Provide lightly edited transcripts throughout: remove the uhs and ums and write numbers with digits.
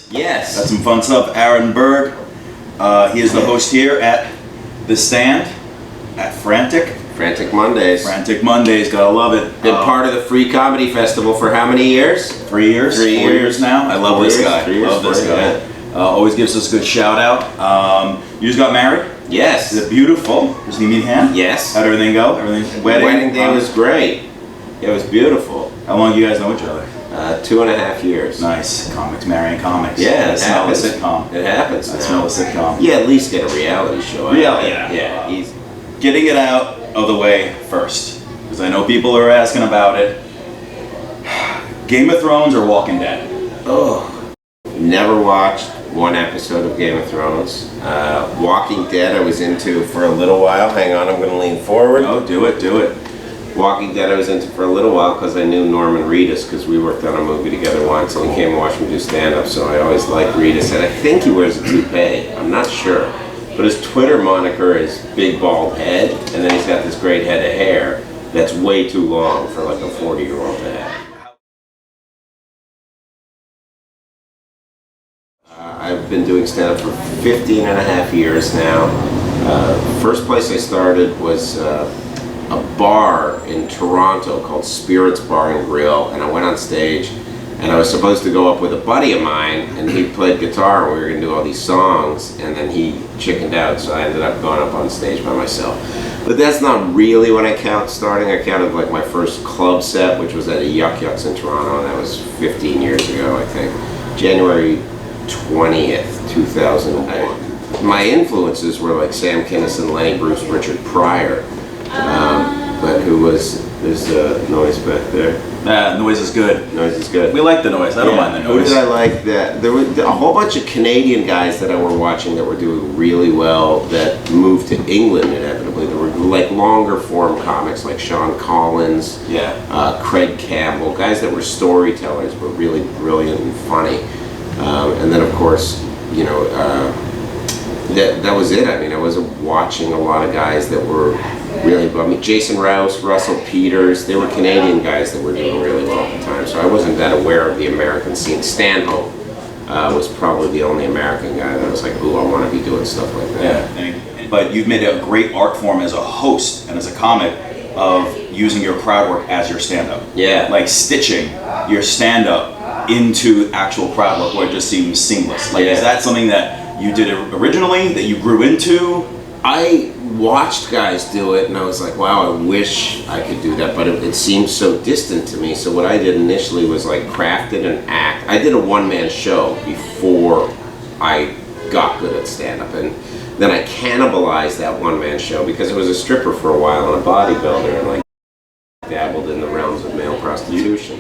Yes. That's some fun stuff. Aaron Berg, he is the host here at The Stand at Frantic. Frantic Mondays. Frantic Mondays, gotta love it. Been part of the Free Comedy Festival for how many years? 3 years? 4 years now. I love this guy. Love this guy. Always gives us a good shout out. You just got married? Yes. Is it beautiful? Was he meet hand? Yes. How'd everything go? Everything? Wedding day was great. It was beautiful. How long do you guys know each other? 2.5 years. Nice. Comics marrying comics. Yeah, I smell the sitcom. It happens. I smell the sitcom. Yeah, at least get a reality show. Yeah. Easy. Getting it out of the way first, because I know people are asking about it. Game of Thrones or Walking Dead? Oh, never watched one episode of Game of Thrones. Walking Dead I was into for a little while. Hang on, I'm going to lean forward. Oh, do it, do it. Walking Dead I was into for a little while because I knew Norman Reedus, because we worked on a movie together once and he came and watched me do stand-up, so I always liked Reedus, and I think he wears a toupee. I'm not sure. But his Twitter moniker is Big Bald Head, and then he's got this great head of hair that's way too long for like a 40-year-old to have. I've been doing stand-up for 15 and a half years now. First place I started was a bar in Toronto called Spirits Bar and Grill, and I went on stage and I was supposed to go up with a buddy of mine, and he played guitar and we were going to do all these songs, and then he chickened out, so I ended up going up on stage by myself. But that's not really when I count starting. I counted like my first club set, which was at a Yuck Yucks in Toronto, and that was 15 years ago, I think. January 20th, 2001. My influences were like Sam Kinison, Lenny Bruce, Richard Pryor, but who was, there's noise back there. Noise is good. Noise is good. We like the noise. I don't mind the noise. Who did I like that? There were a whole bunch of Canadian guys that I were watching that were doing really well that moved to England inevitably. There were like longer form comics like Sean Collins, Craig Campbell, guys that were storytellers but really brilliant and funny. And then of course, you know, that was it. I mean, I was watching a lot of guys that were really, I mean, Jason Rouse, Russell Peters, they were Canadian guys that were doing really well at the time, so I wasn't that aware of the American scene. Stanhope was probably the only American guy that I was like, ooh, I want to be doing stuff like that. Yeah, but you've made a great art form as a host and as a comic of using your crowd work as your stand-up. Yeah. Like stitching your stand-up into actual crowd work where it just seems seamless. Like, is that something that you did originally, that you grew into? I watched guys do it and I was like, wow, I wish I could do that, but it seemed so distant to me. So what I did initially was like crafted an act. I did a one-man show before I got good at stand-up, and then I cannibalized that one-man show because I was a stripper for a while and a bodybuilder, and like dabbled in the realms of male prostitution.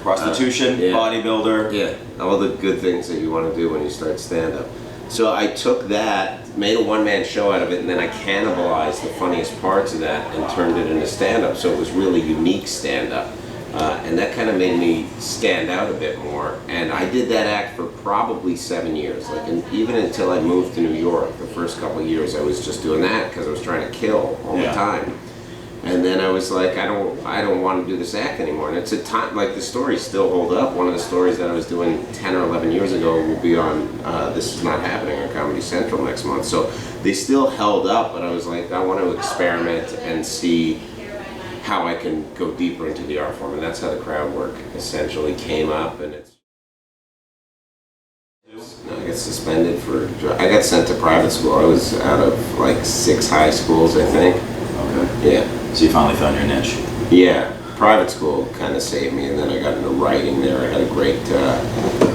Bodybuilder. Yeah, all the good things that you want to do when you start stand-up. So I took that, made a one-man show out of it, and then I cannibalized the funniest parts of that and turned it into stand-up. So it was really unique stand-up. And that kind of made me stand out a bit more. And I did that act for probably 7 years. Like, even until I moved to New York, the first couple of years I was just doing that because I was trying to kill all the time. And then I was like, I don't want to do this act anymore. And it's a time, like, the stories still hold up. One of the stories that I was doing 10 or 11 years ago will be on This Is Not Happening on Comedy Central next month. So they still held up, but I was like, I want to experiment and see how I can go deeper into the art form. And that's how the crowd work essentially came up. And I got suspended for, I got sent to private school. I was out of like 6 high schools, I think. Okay. Yeah. So you finally found your niche. Yeah, private school kind of saved me, and then I got into writing there. I had a great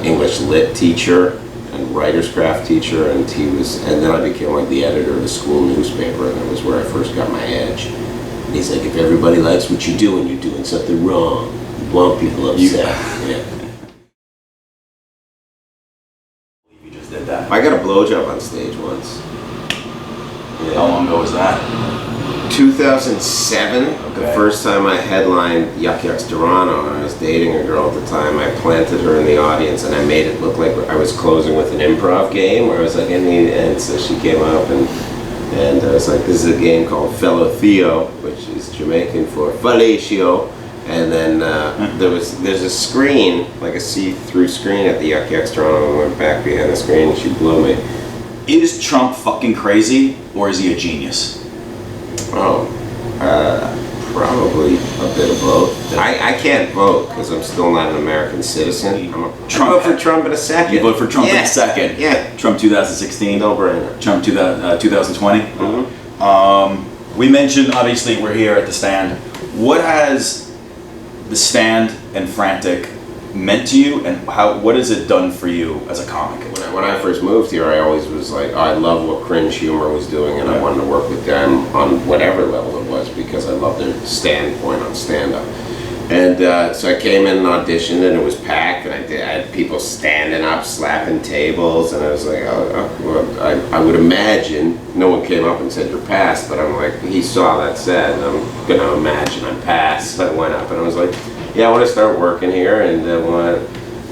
English lit teacher and writer's craft teacher, and then I became like the editor of the school newspaper, and that was where I first got my edge. And he's like, if everybody likes what you do and you're doing something wrong, you want people upset. You just did that. I got a blowjob on stage once. Yeah. How long ago was that? 2007, the first time I headlined Yuck Yucks Toronto, and I was dating a girl at the time. I planted her in the audience and I made it look like I was closing with an improv game where I was like, and so she came up and I was like, this is a game called Fellow Theo, which is Jamaican for fellatio, And then there's a screen, like a see-through screen at the Yuck Yucks Toronto. I went back behind the screen and she blew me. Is Trump fucking crazy, or is he a genius? Oh, probably a bit of both. I can't vote because I'm still not an American citizen. I vote for Trump in a second. You vote for Trump in a second? Yeah. Trump 2016? No brainer. Trump 2020? Mm-hmm. We mentioned, obviously, we're here at the stand. What has the stand and Frantic meant to you, and what has it done for you as a comic? When I first moved here, I always was like, oh, I love what Cringe Humor was doing, and I wanted to work with them on whatever level it was because I loved their standpoint on stand-up. And so I came in and auditioned, and it was packed, and I had people standing up, slapping tables, and I was like, well, I would imagine, no one came up and said you're passed, but I'm like, he saw that set, and I'm gonna imagine I'm passed. So I went up, and I was like, yeah, I want to start working here, and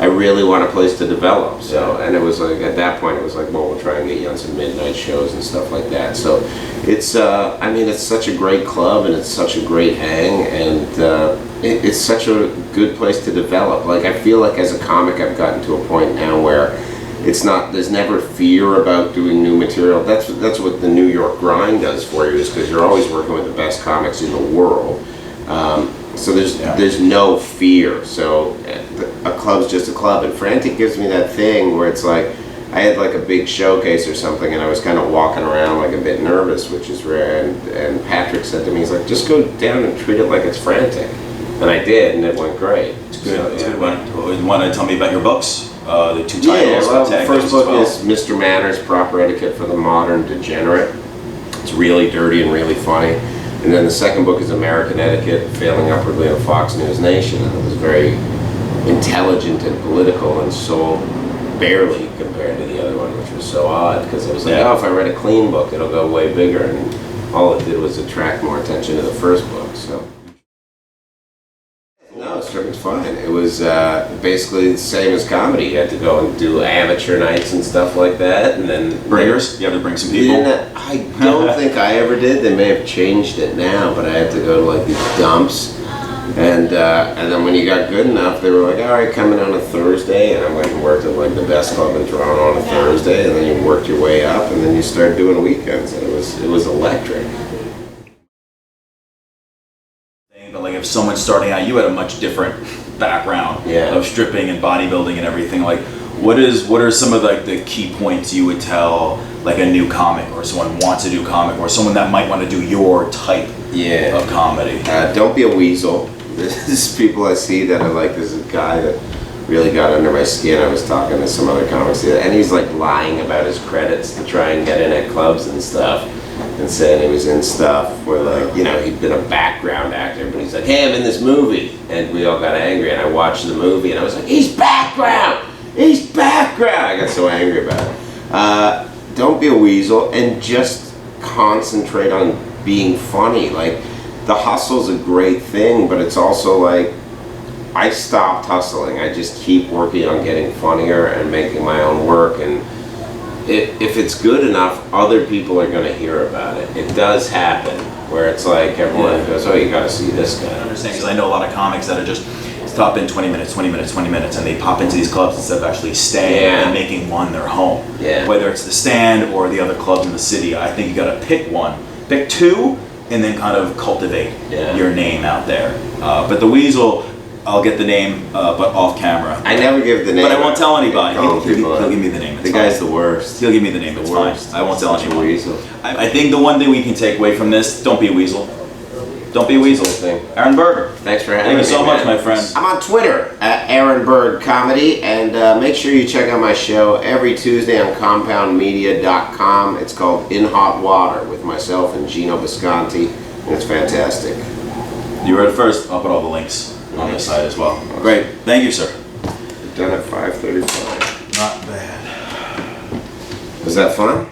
I really want a place to develop. So, and it was like, at that point, it was like, well, we'll try and get you on some midnight shows and stuff like that. So it's, I mean, it's such a great club, and it's such a great hang, and it's such a good place to develop. Like, I feel like as a comic, I've gotten to a point now where it's not, there's never fear about doing new material. That's what the New York grind does for you, is because you're always working with the best comics in the world. So there's no fear. So a club's just a club, and Frantic gives me that thing where it's like I had like a big showcase or something, and I was kind of walking around like a bit nervous, which is rare. And Patrick said to me, he's like, just go down and treat it like it's Frantic, and I did, and it went great. It's good. So, it's yeah. good. You want to tell me about your books? The two titles. Yeah, well, the first book is Mr. Manners, Proper Etiquette for the Modern Degenerate. It's really dirty and really funny. And then the second book is American Etiquette, Failing Upwardly on Fox News Nation. And it was very intelligent and political and so barely compared to the other one, which was so odd, because I was like, oh, if I write a clean book, it'll go way bigger. And all it did was attract more attention to the first book. So. No, it's fine. It was basically the same as comedy. You had to go and do amateur nights and stuff like that, and then bringers. You have to bring some people. I don't think I ever did. They may have changed it now, but I had to go to like these dumps, and then when you got good enough, they were like, all right, come in on a Thursday, and I went and worked at like the best club in Toronto on a Thursday, and then you worked your way up, and then you started doing weekends, and it was electric. But like if someone's starting out, you had a much different background of stripping and bodybuilding and everything. Like, what are some of like the key points you would tell like a new comic, or someone wants to do comic, or someone that might want to do your type of comedy? Don't be a weasel. There's people I see that are like, there's a guy that really got under my skin. I was talking to some other comics, and he's like lying about his credits to try and get in at clubs and stuff. And saying he was in stuff where, like, you know, he'd been a background actor, but he's like, hey, I'm in this movie. And we all got angry, and I watched the movie, and I was like, he's background! He's background! I got so angry about it. Don't be a weasel, and just concentrate on being funny. Like, the hustle's a great thing, but it's also like, I stopped hustling. I just keep working on getting funnier and making my own work, and if it's good enough, other people are going to hear about it. It does happen, where it's like everyone goes, oh, you got to see this guy. I understand, because I know a lot of comics that are just stop in 20 minutes, and they pop into these clubs instead of actually staying and making one their home. Yeah. Whether it's the stand or the other clubs in the city, I think you got to pick one, pick two, and then kind of cultivate your name out there. But the Weasel, I'll get the name, but off camera. I never give the name. But I won't tell anybody. He'll give me the name. The guy's the worst. He'll give me the name. It's fine. I won't tell anyone. Weasel. I think the one thing we can take away from this: don't be a weasel. Don't be a weasel. Aaron Berg. Thanks for having me. Thank you so much, my friend. I'm on Twitter at Aaron Berg Comedy, and make sure you check out my show every Tuesday on CompoundMedia.com. It's called In Hot Water with myself and Gino Bisconti, and it's fantastic. You heard it first. I'll put all the links on the site as well. Great. Thank you, sir. Done at 5:35. Not bad. Was that fun?